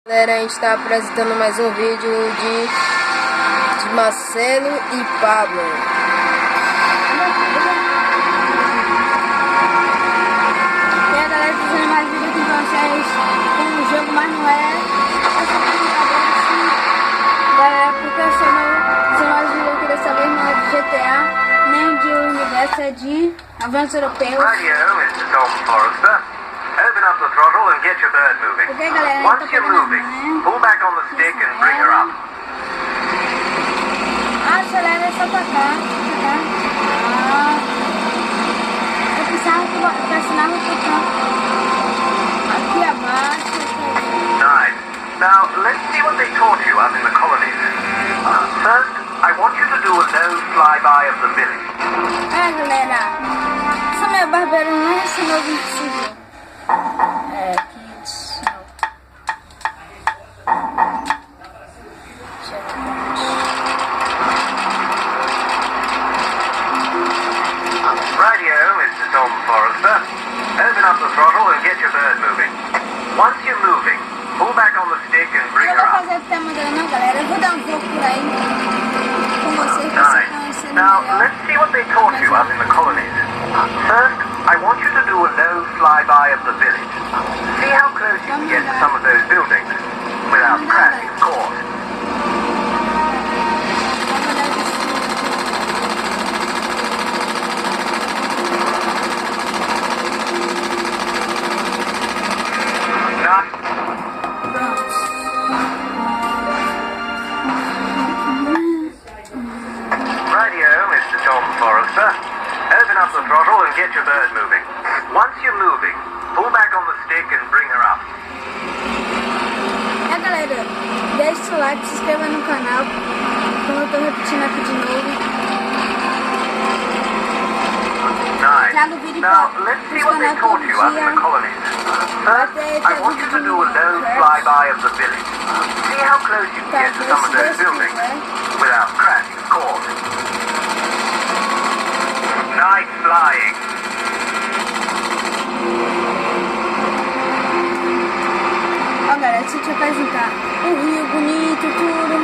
Galera, a gente está apresentando mais um vídeo de Marcelo e Pablo. E a galera tá fazendo mais vídeo aqui com vocês com o jogo, mas não é essa brincadeira assim. Galera, porque eu sou mais vídeo aqui dessa vez, não é de GTA, nem de universo, é de aviões europeus. Open up the throttle and get your bird moving. Porque, galera, Once you're moving, pull back on the stick and bring her up. Acelera é só pra cá, Eu precisava pressionar no botão aqui abaixo. Nice. Now, let's see what they taught you up in the colonies. First, I want you to do a low flyby of the village. Galera, essa minha barbeira não ensinou o impossível. Open up the throttle and get your bird moving. Once you're moving, pull back on the stick and bring her up. Eu vou fazer o tema dela não, galera. Eu vou dar um voo por aí com vocês. Nice. Now, let's see what they taught you up in the colonies. First, I want you to do a low flyby of the village. See how close you can get to some of those buildings without crashing, of course. Open up the throttle and get your bird moving. Once you're moving, pull back on the stick and bring her up. Galera, deixe o like, se inscreva no canal, como eu tô repetindo aqui de novo. Nice. Trago vídeo Now, let's see what they taught you up in the colonies. First, I want you to do a low flyby of the village. See how close you can get to some of those buildings without crashing, of course. Nice flying. Ó, galera, deixa eu te apresentar o rio bonito, tudo.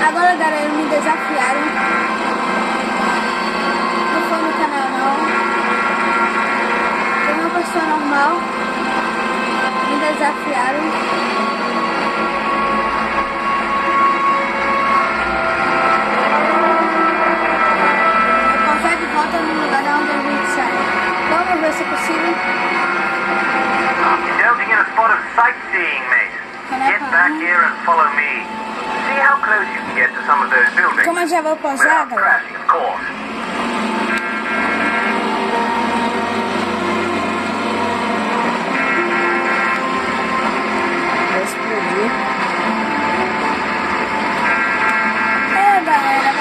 Agora, galera, me desafiaram. Não foi no canal, não. Foi uma pessoa normal. Me desafiaram. Volta no lugar onde a gente sai. Vamos ver se é possível. You're delving in a spot of sightseeing, mate. Get back here and follow me. See how close you can get to some of those buildings. Como eu já vou pousar, without crashing, of course. Vai explodir. Galera,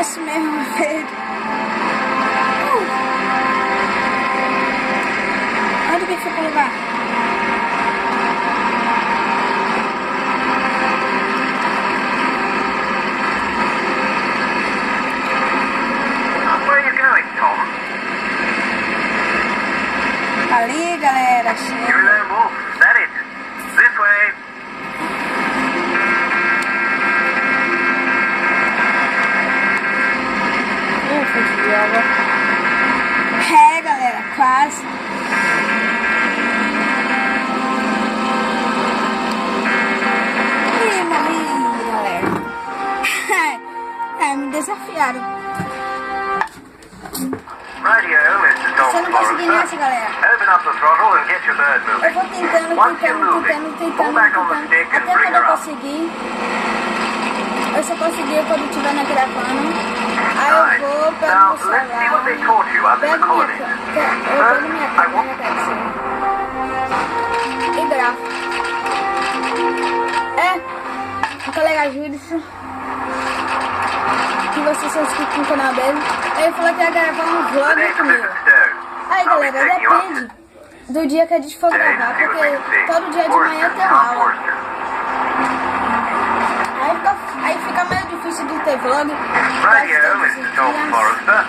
esse mesmo vídeo. Onde que fica o lugar? Where are you going, Tom? Ali, galera. You're a lone wolf. Is that it? This way. Galera, quase. Ih, morri, galera. Me desafiaram. Você não conseguiu nessa, galera. Open up the throttle and get your bird moving. Eu vou tentando, até quando eu conseguir. Eu só consegui quando estiver na gravando. Aí eu vou, pego o celular, pego minha câmera e gravo. O colega Júlio, que você se inscreve no canal dele, ele falou que ia gravar um vlog comigo. Aí, galera, depende do dia que a gente for gravar, porque todo dia de manhã tem aula. Aí fica meio difícil de ter vlog. Radio, Mr. Tom Forrester.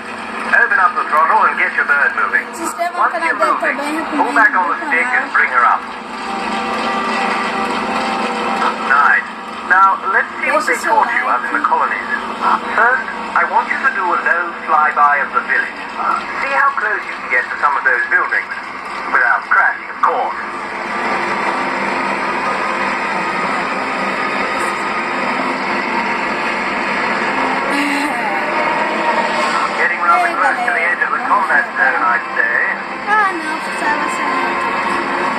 Open up the throttle and get your bird moving. Se inscreva no Once canal you're dele moving, também, pull back on the stick and bring her up. Nice. Now, let's see what they taught you out in the colonies. First, I want you to do a low flyby of the village. See how close you can get to some of those buildings, without crashing, of course. Getting rather close to the edge of the combat zone, I'd say. Ah, não, precisava ser.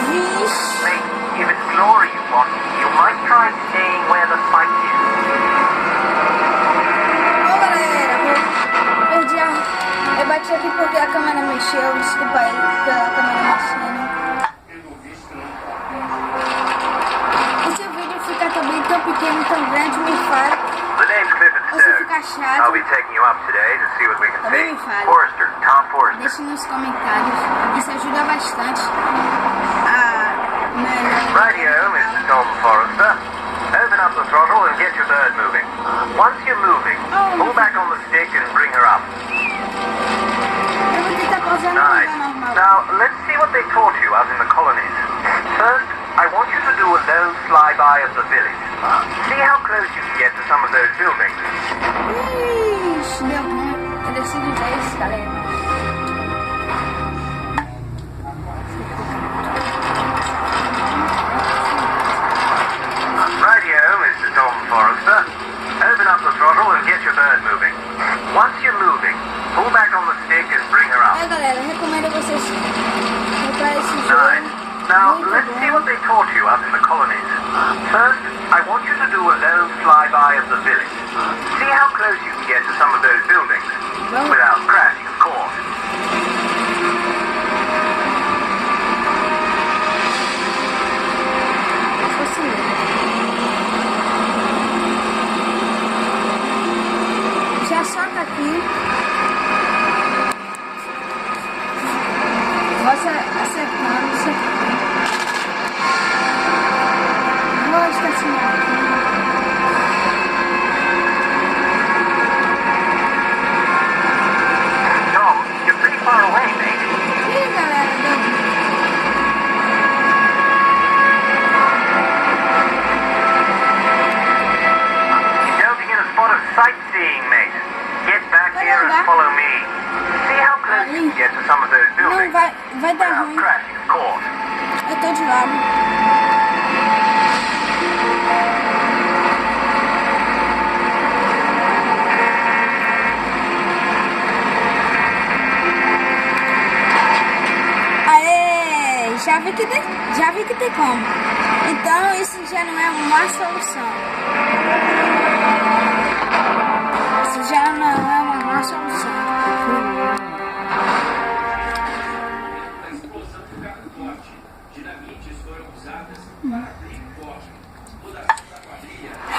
Mate, if it's glory you want, you might try staying where the fight is. Ô galera, eu perdi a... Eu bati aqui porque a câmera mexeu, desculpa aí pela câmera mexendo. E se o vídeo ficar também tão pequeno, tão grande, me fale. The name's Clifford Ou se Stone. ficar chato, I'll be taking you up today to see what we can também see. me fale. Forrester, Tom Forrester. Deixe nos comentários, isso ajuda bastante a melhorar. Radio, Mr. Tom Forrester. Open up the throttle and get your bird moving. Once you're moving, pull back on the stick and bring her up. Eu vou tentar pausar no Nice. lugar normal. Now, let's see what they taught you out in the colonies. First, I want you to do a low flyby of the village. See how close you can get to some of those buildings. Ixi, deu ruim. Eu desci de vez, galera. Radio, Mr. Tom Forrester. Open up the throttle and get your bird moving. Once you're moving, pull back on the stick and bring her up. Galera, eu recomendo vocês comprar esse Nice. jogo. Now, Muito let's bom. see what they taught you out in the colonies. First, I want you to do a low flyby of the village. See how close you can get to some of those buildings, without crashing, of course. Já solta aqui. Vou acertando. Vou estacionar aqui. Tom, you're pretty far away, mate. Ih, galera, deu. You're delving in a spot of sightseeing, mate. Get back here and follow me. See how close you can get to some of those Não, buildings, vai dar without ruim. crashing, of course. Eu tô de lado. Aê! Já vi que tem como. Então isso já não é uma solução. Isso já não é uma má solução.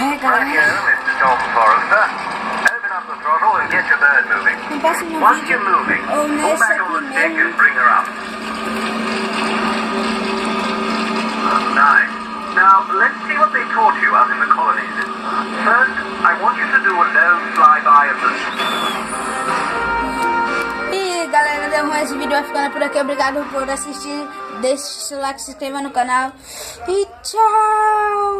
É, Radio, galera. Mr. Tom Forrester. Open up the throttle and get your bird moving. No próximo Once vídeo, you're moving, ou pull nesse back on the aqui stick mesmo, and bring her up. Nice. Now, let's see what they taught you out in the colonies. First, I want you to do a low flyby of the... E galera, deu ruim, esse vídeo vai ficando por aqui. Obrigado por assistir. Deixe seu like, se inscreva no canal. E tchau!